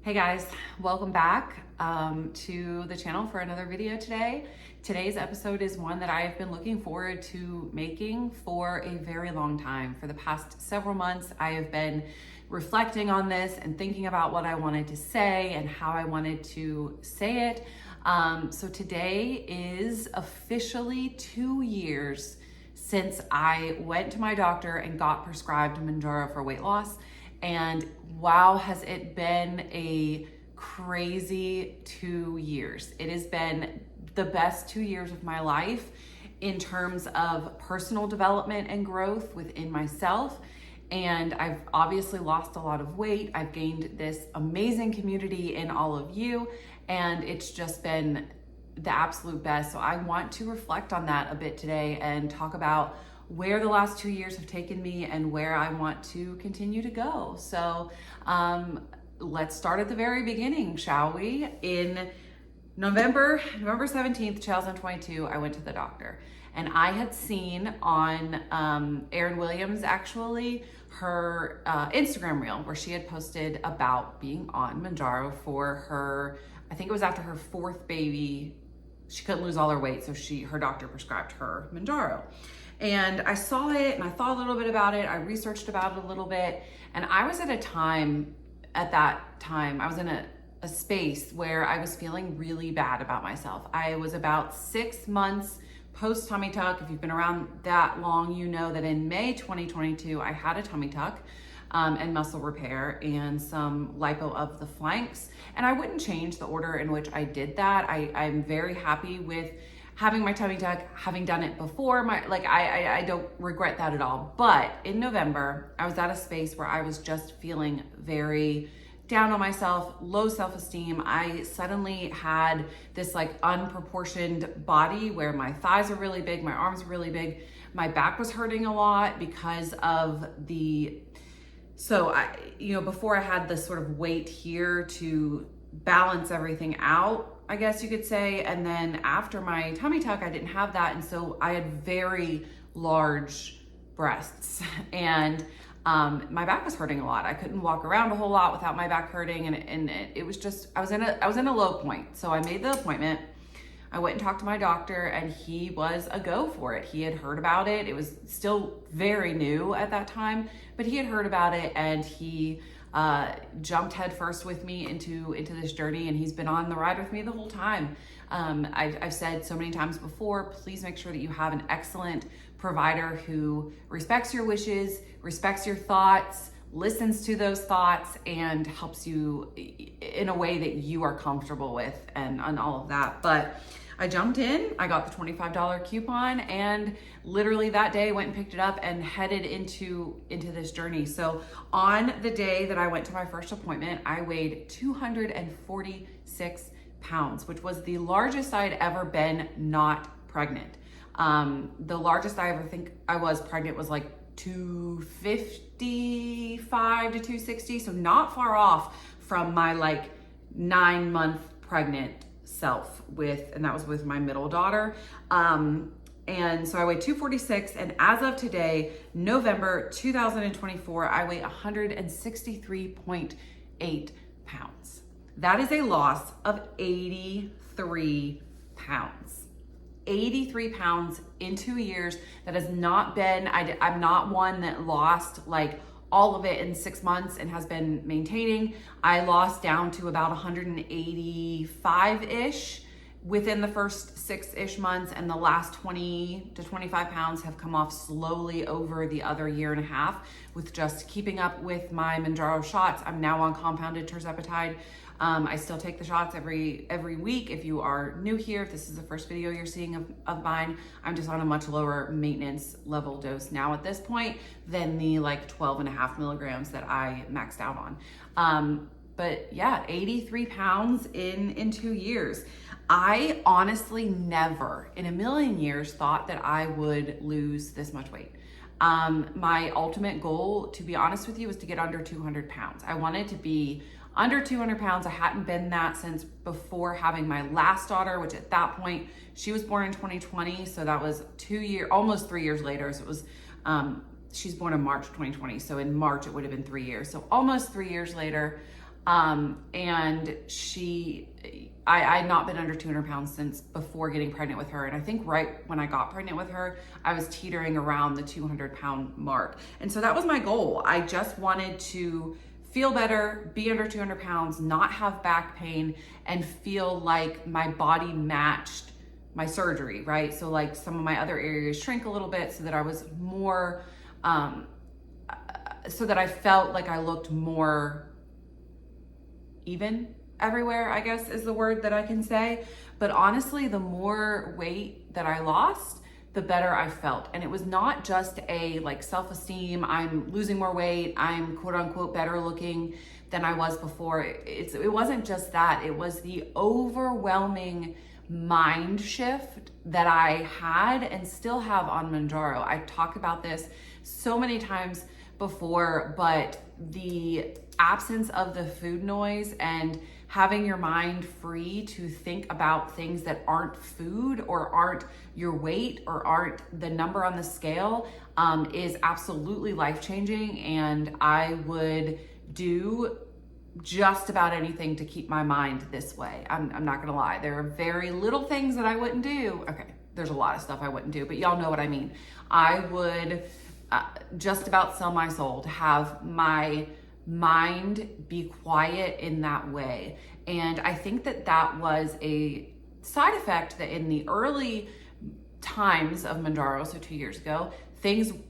Hey guys, welcome back to the channel for another video today. Today's episode is one that I have been looking forward to making for a very long time. For the past several months, I have been reflecting on this and thinking about what I wanted to say and how I wanted to say it. So today is officially 2 years since I went to my doctor and got prescribed Mounjaro for weight loss. And wow, has it been a crazy 2 years. It has been the best 2 years of my life in terms of personal development and growth within myself. And I've obviously lost a lot of weight. I've gained this amazing community in all of you, and it's just been the absolute best. So I want to reflect on that a bit today and talk about where the last 2 years have taken me and where I want to continue to go. So let's start at the very beginning, shall we? In November 17th, 2022, I went to the doctor, and I had seen on Erin Williams, actually, her Instagram reel where she had posted about being on Mounjaro for her, I think it was after her fourth baby. She couldn't lose all her weight, so her doctor prescribed her Mounjaro. And I saw it and I thought a little bit about it. I researched about it a little bit. And I was at that time, I was in a space where I was feeling really bad about myself. I was about 6 months post tummy tuck. If you've been around that long, you know that in May 2022, I had a tummy tuck and muscle repair and some lipo of the flanks. And I wouldn't change the order in which I did that. I'm very happy with having my tummy tuck, having done it before, I don't regret that at all. But in November, I was at a space where I was just feeling very down on myself, low self-esteem. I suddenly had this unproportioned body where my thighs are really big, my arms are really big. My back was hurting a lot because of before I had this sort of weight here to balance everything out, I guess you could say. And then after my tummy tuck, I didn't have that. And so I had very large breasts and my back was hurting a lot. I couldn't walk around a whole lot without my back hurting. And it was just, I was in a low point. So I made the appointment. I went and talked to my doctor and he was a go for it. He had heard about it. It was still very new at that time, but he had heard about it and he jumped headfirst with me into this journey, and he's been on the ride with me the whole time. I've said so many times before, please make sure that you have an excellent provider who respects your wishes, respects your thoughts, listens to those thoughts, and helps you in a way that you are comfortable with and all of that. But I jumped in, I got the $25 coupon, and literally that day went and picked it up and headed into this journey. So on the day that I went to my first appointment, I weighed 246 pounds, which was the largest I'd ever been not pregnant. The largest I ever think I was pregnant was 255 to 260. So not far off from my 9-month pregnant self and that was with my middle daughter. And so I weighed 246, and as of today, November 2024, I weigh 163.8 pounds. That is a loss of 83 pounds. 83 pounds in 2 years. That has not been, I'm not one that lost all of it in 6 months and has been maintaining. I lost down to about 185-ish within the first 6-ish months, and the last 20 to 25 pounds have come off slowly over the other year and a half with just keeping up with my Mounjaro shots. I'm now on compounded tirzepatide. I still take the shots every week. If you are new here, if this is the first video you're seeing of mine, I'm just on a much lower maintenance level dose now at this point than the 12.5 milligrams that I maxed out on. But yeah, 83 pounds in 2 years. I honestly never in a million years thought that I would lose this much weight. My ultimate goal, to be honest with you, was to get under 200 pounds. I wanted to be under 200 pounds. I hadn't been that since before having my last daughter, which at that point, she was born in 2020. So that was almost 3 years later. So it was, she's born in March 2020. So in March, it would have been 3 years. So almost 3 years later, And I had not been under 200 pounds since before getting pregnant with her. And I think right when I got pregnant with her, I was teetering around the 200-pound mark. And so that was my goal. I just wanted to feel better, be under 200 pounds, not have back pain, and feel like my body matched my surgery, right? So like some of my other areas shrink a little bit so that I was more, so that I felt like I looked more even everywhere, I guess is the word that I can say. But honestly, the more weight that I lost, the better I felt. And it was not just a like self-esteem, I'm losing more weight, I'm quote unquote better looking than I was before. It wasn't just that, it was the overwhelming mind shift that I had and still have on Mounjaro. I talked about this so many times before, but the absence of the food noise and having your mind free to think about things that aren't food or aren't your weight or aren't the number on the scale is absolutely life-changing. And I would do just about anything to keep my mind this way. I'm not gonna lie. There are very little things that I wouldn't do. Okay, there's a lot of stuff I wouldn't do, but y'all know what I mean. I would just about sell my soul to have my mind be quiet in that way. And I think that that was a side effect that in the early times of Mounjaro, so 2 years ago,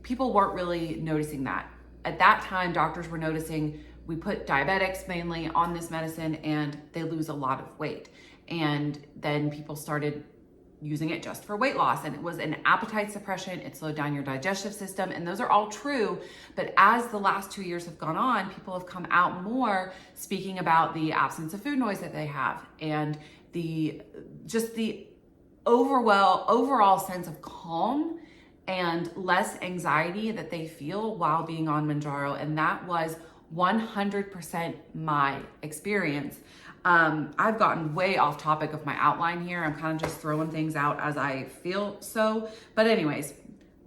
people weren't really noticing that. At that time, doctors were noticing we put diabetics mainly on this medicine and they lose a lot of weight. And then people started using it just for weight loss, and it was an appetite suppression, it slowed down your digestive system, and those are all true. But as the last 2 years have gone on, people have come out more speaking about the absence of food noise that they have and the overall sense of calm and less anxiety that they feel while being on Mounjaro. And that was 100% my experience. I've gotten way off topic of my outline here. I'm kind of just throwing things out as I feel so. But anyways,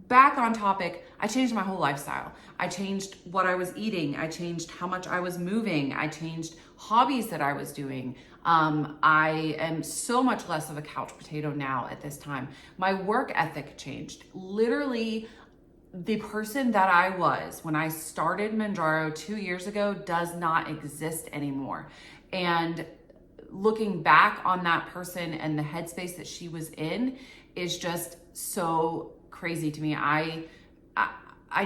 back on topic, I changed my whole lifestyle. I changed what I was eating. I changed how much I was moving. I changed hobbies that I was doing. I am so much less of a couch potato now at this time. My work ethic changed. Literally, the person that I was when I started Mounjaro 2 years ago does not exist anymore. And looking back on that person and the headspace that she was in is just so crazy to me. I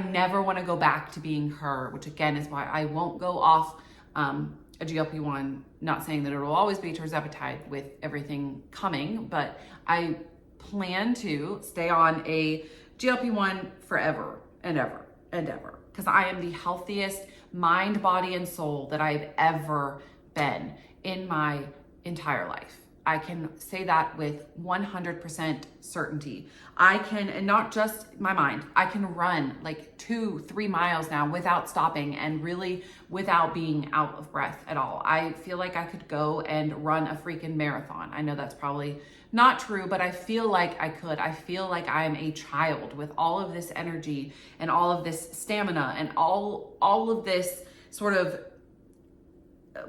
never want to go back to being her, which again is why I won't go off a GLP-1, not saying that it will always be tirzepatide with everything coming, but I plan to stay on a GLP-1 forever and ever and ever, because I am the healthiest mind, body, and soul that I've ever been in my entire life. I can say that with 100% certainty. I can, and not just my mind, I can run like 2-3 miles now without stopping and really without being out of breath at all. I feel like I could go and run a freaking marathon. I know that's probably not true, but I feel like I could. I feel like I am a child with all of this energy and all of this stamina and all of this sort of,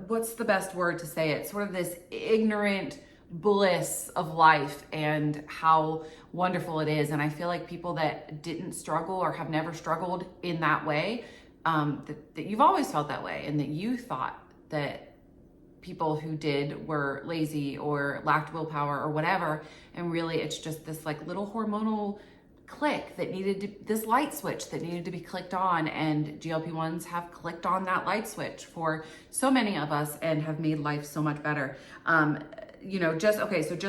what's the best word to say it? Sort of this ignorant bliss of life and how wonderful it is. And I feel like people that didn't struggle or have never struggled in that way, that you've always felt that way, and that you thought that people who did were lazy or lacked willpower or whatever. And really it's just this like little hormonal click that this light switch that needed to be clicked on, and GLP-1s have clicked on that light switch for so many of us and have made life so much better. So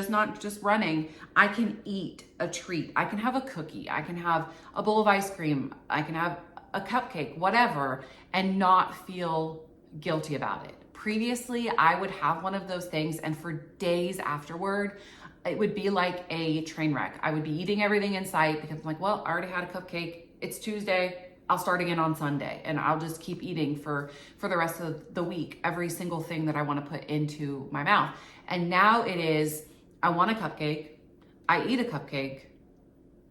not just running, I can eat a treat. I can have a cookie. I can have a bowl of ice cream. I can have a cupcake, whatever, and not feel guilty about it. Previously, I would have one of those things, and for days afterward, it would be like a train wreck. I would be eating everything in sight because I'm like, well, I already had a cupcake. It's Tuesday. I'll start again on Sunday, and I'll just keep eating for the rest of the week, every single thing that I want to put into my mouth. And now it is, I want a cupcake, I eat a cupcake,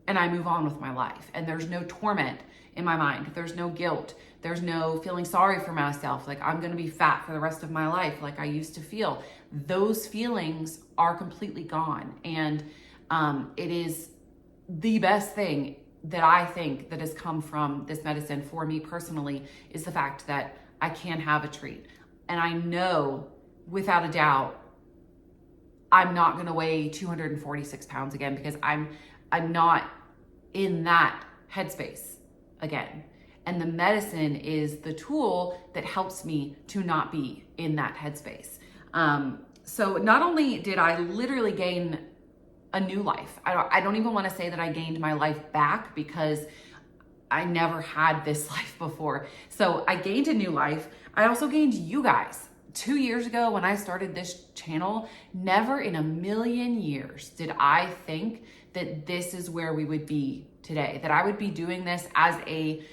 and I move on with my life. And there's no torment in my mind. There's no guilt. There's no feeling sorry for myself. Like I'm going to be fat for the rest of my life, like I used to feel. Those feelings are completely gone. And it is the best thing that I think that has come from this medicine for me personally is the fact that I can have a treat. And I know without a doubt, I'm not going to weigh 246 pounds again, because I'm not in that headspace again. And the medicine is the tool that helps me to not be in that headspace. So not only did I literally gain a new life, I don't even want to say that I gained my life back, because I never had this life before. So I gained a new life. I also gained you guys. 2 years ago when I started this channel, never in a million years did I think that this is where we would be today, that I would be doing this as a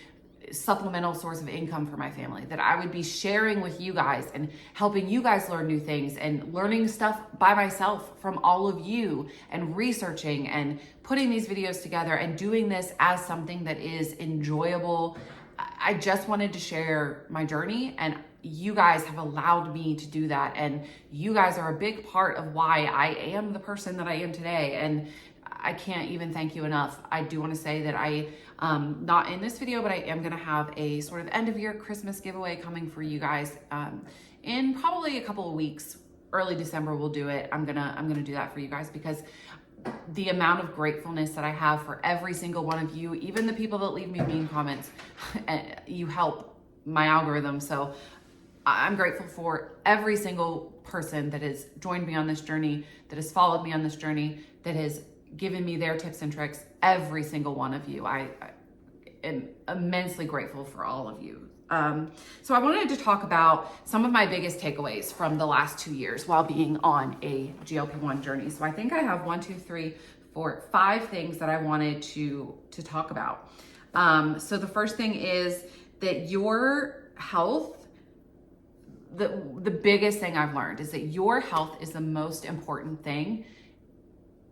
supplemental source of income for my family, that I would be sharing with you guys and helping you guys learn new things and learning stuff by myself from all of you and researching and putting these videos together and doing this as something that is enjoyable. I just wanted to share my journey, and you guys have allowed me to do that. And you guys are a big part of why I am the person that I am today. And I can't even thank you enough. I do want to say that not in this video, but I am going to have a sort of end of year Christmas giveaway coming for you guys in probably a couple of weeks. Early December we'll do it. I'm gonna do that for you guys, because the amount of gratefulness that I have for every single one of you, even the people that leave me mean comments, you help my algorithm. So I'm grateful for every single person that has joined me on this journey, that has followed me on this journey, that has given me their tips and tricks. Every single one of you. I am immensely grateful for all of you. So I wanted to talk about some of my biggest takeaways from the last 2 years while being on a GLP-1 journey. So I think I have 5 things that I wanted to talk about. So the first thing is that your health, the biggest thing I've learned is that your health is the most important thing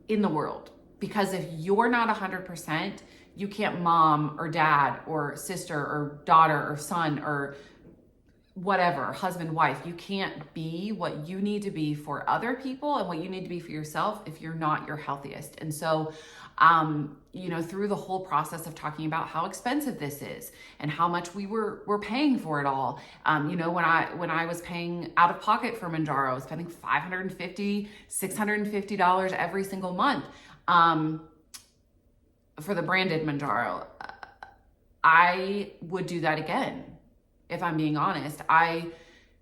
in the world. Because if you're not 100%, you can't mom or dad or sister or daughter or son or whatever, husband, wife. You can't be what you need to be for other people and what you need to be for yourself if you're not your healthiest. And so, through the whole process of talking about how expensive this is and how much we're paying for it all. When I was paying out of pocket for Mounjaro, I was spending $550, $650 every single month. For the branded Mounjaro. I would do that again, if I'm being honest. I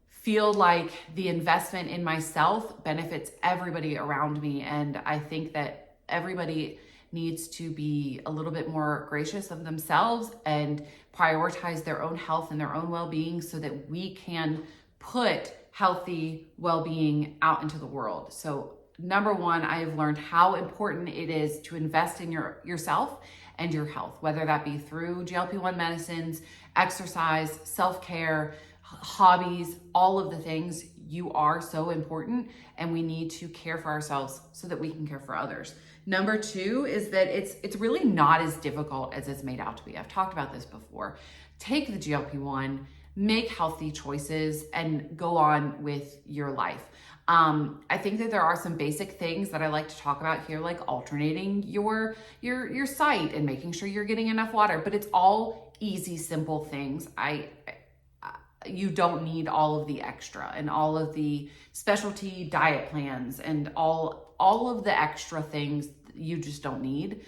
feel like the investment in myself benefits everybody around me, and I think that everybody needs to be a little bit more gracious of themselves and prioritize their own health and their own well-being so that we can put healthy well-being out into the world. So number one, I have learned how important it is to invest in yourself and your health, whether that be through GLP-1 medicines, exercise, self-care, hobbies, all of the things. You are so important, and we need to care for ourselves so that we can care for others. Number two is that it's really not as difficult as it's made out to be. I've talked about this before. Take the GLP-1, make healthy choices, and go on with your life. I think that there are some basic things that I like to talk about here, like alternating your site and making sure you're getting enough water, but it's all easy, simple things. You don't need all of the extra and all of the specialty diet plans and all of the extra things you just don't need.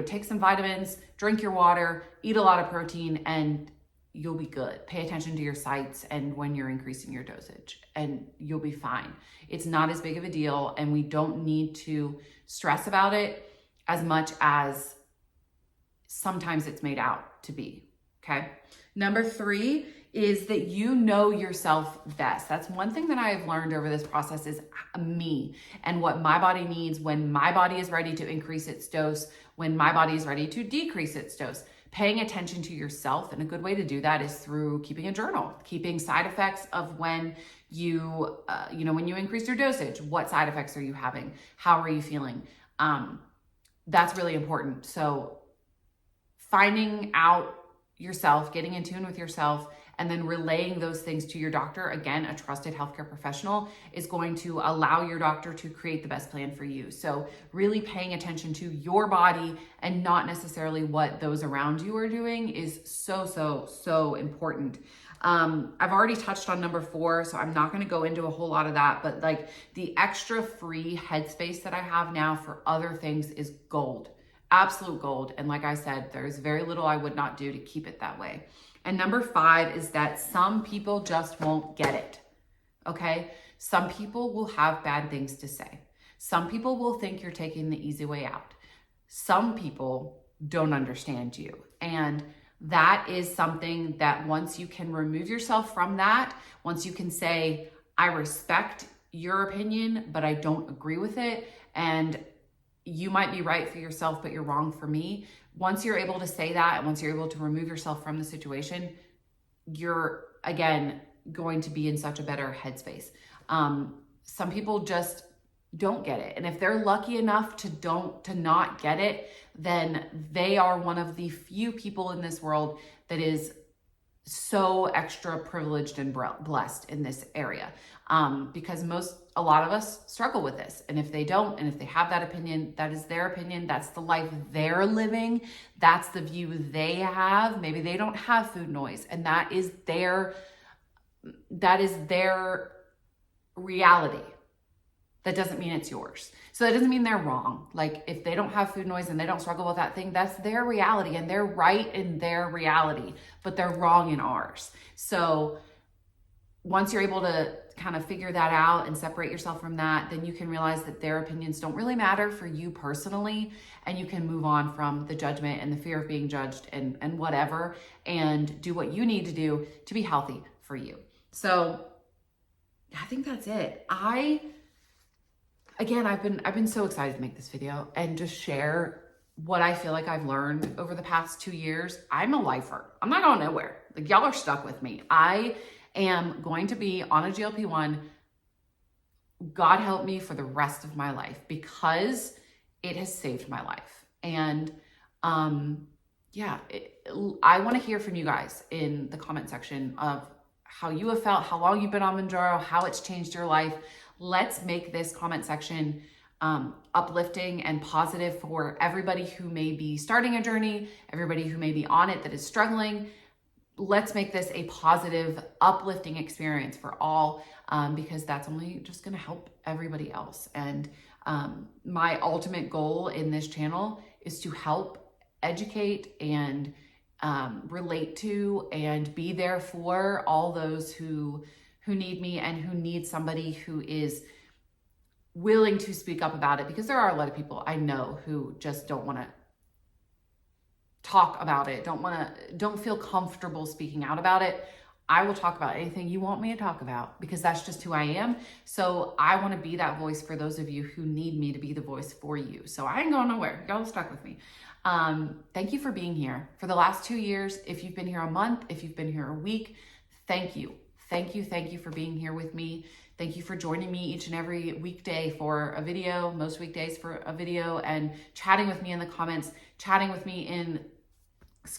Take some vitamins, drink your water, eat a lot of protein, and you'll be good. Pay attention to your sites and when you're increasing your dosage, and you'll be fine. It's not as big of a deal, and we don't need to stress about it as much as sometimes it's made out to be, okay? Number three is that you know yourself best. That's one thing that I have learned over this process is me and what my body needs when my body is ready to increase its dose, when my body is ready to decrease its dose. Paying attention to yourself, and a good way to do that is through keeping a journal, keeping side effects of when you, when you increase your dosage. What side effects are you having? How are you feeling? that's really important. So finding out yourself, getting in tune with yourself, and then relaying those things to your doctor, again, a trusted healthcare professional, is going to allow your doctor to create the best plan for you. So really paying attention to your body and not necessarily what those around you are doing is so, so, so important. I've already touched on number 4, so I'm not going to go into a whole lot of that, but like the extra free headspace that I have now for other things is gold, absolute gold. And like I said, there's very little I would not do to keep it that way. And number 5 is that some people just won't get it, okay? Some people will have bad things to say. Some people will think you're taking the easy way out. Some people don't understand you. And that is something that once you can remove yourself from that, once you can say, I respect your opinion, but I don't agree with it, and you might be right for yourself, but you're wrong for me. Once you're able to say that, and once you're able to remove yourself from the situation, you're, again, going to be in such a better headspace. Some people just don't get it. And if they're lucky enough to not get it, then they are one of the few people in this world that is so extra privileged and blessed in this area. Because a lot of us struggle with this. And if they don't, and if they have that opinion, that is their opinion. That's the life they're living. That's the view they have. Maybe they don't have food noise, and that is their reality. That doesn't mean it's yours. So that doesn't mean they're wrong. Like if they don't have food noise and they don't struggle with that thing, that's their reality, and they're right in their reality, but they're wrong in ours. So once you're able to kind of figure that out and separate yourself from that, then you can realize that their opinions don't really matter for you personally, and you can move on from the judgment and the fear of being judged and whatever, and do what you need to do to be healthy for you. So I think that's it. Again, I've been so excited to make this video and just share what I feel like I've learned over the past 2 years. I'm a lifer. I'm not going nowhere. Like, y'all are stuck with me. I am going to be on a GLP-1, God help me, for the rest of my life, because it has saved my life. And yeah, I want to hear from you guys in the comment section of how you have felt, how long you've been on Mounjaro, how it's changed your life. Let's make this comment section uplifting and positive for everybody who may be starting a journey, everybody who may be on it that is struggling. Let's make this a positive, uplifting experience for all, because that's only just going to help everybody else. And my ultimate goal in this channel is to help educate and relate to and be there for all those who need me and who need somebody who is willing to speak up about it, because there are a lot of people I know who just don't want to talk about it, don't feel comfortable speaking out about it. I will talk about anything you want me to talk about, because that's just who I am. So I want to be that voice for those of you who need me to be the voice for you. So I ain't going nowhere. Y'all stuck with me. Thank you for being here for the last 2 years. If you've been here a month, if you've been here a week, thank you. Thank you for being here with me. Thank you for joining me each and every weekday for a video, most weekdays for a video, and chatting with me in the comments, chatting with me in,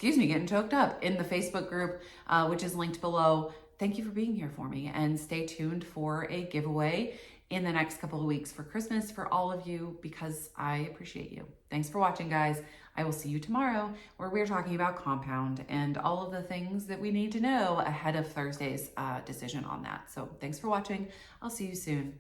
getting choked up, in the Facebook group, which is linked below. Thank you for being here for me, and stay tuned for a giveaway in the next couple of weeks for Christmas for all of you, because I appreciate you. Thanks for watching, guys. I will see you tomorrow, where we're talking about compound and all of the things that we need to know ahead of Thursday's decision on that. So thanks for watching. I'll see you soon.